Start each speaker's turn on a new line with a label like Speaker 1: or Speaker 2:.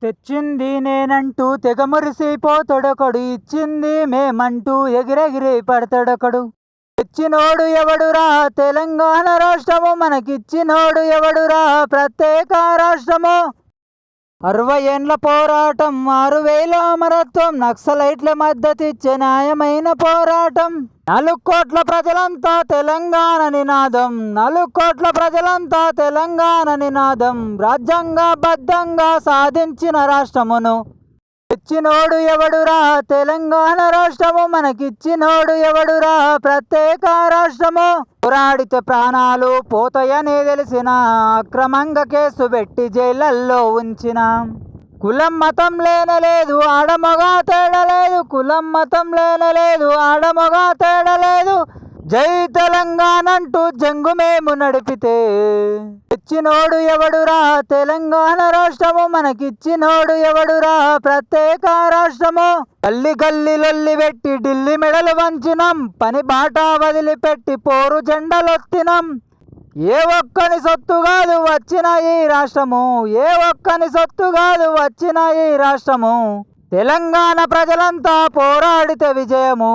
Speaker 1: తెచ్చింది నేనంటూ తెగ మురిసిపోతాడొకడు, ఇచ్చింది మేమంటూ ఎగిరెగిరి పడతాడొకడు. తెచ్చినోడు ఎవడురా తెలంగాణ రాష్ట్రము, మనకిచ్చినోడు ఎవడురా ప్రత్యేక రాష్ట్రము. 60 ఏండ్ల పోరాటం, 6000 అమరత్వం, నక్సలైట్ల మద్దతిచ్చే న్యాయమైన పోరాటం. 4 కోట్ల ప్రజలంతా తెలంగాణ నినాదం, 4 కోట్ల ప్రజలంతా తెలంగాణ నినాదం. రాజ్యాంగబద్ధంగా సాధించిన రాష్ట్రమును తెచ్చినోడు ఎవడురా తెలంగాణ రాష్ట్రము, మనకిచ్చినోడు ఎవడురా ప్రత్యేక రాష్ట్రము. పోరాడితే ప్రాణాలు పోతాయని తెలిసిన అక్రమంగా కేసు పెట్టి జైళ్ళల్లో ఉంచిన. కులం మతం లేనలేదు ఆడమొగ తేడలేదు, కులం మతం లేనలేదు ఆడమొగ తేడలేదు. జై తెలంగాణ అంటూ జంగు మేము నడిపితే తెచ్చినోడు ఎవడురా తెలంగాణ రాష్ట్రము, మనకిచ్చినోడు ఎవడురా ప్రత్యేక రాష్ట్రము. గల్లి గల్లి లొల్లి పెట్టి ఢిల్లీ మెడలు వంచినం, పని బాట వదిలిపెట్టి పోరు జెండలొత్తినం. ఏ ఒక్కని సొత్తు కాదు వచ్చిన ఈ రాష్ట్రము, ఏ ఒక్కని సొత్తు కాదు వచ్చిన ఈ రాష్ట్రము. తెలంగాణ ప్రజలంతా పోరాడితే విజయము.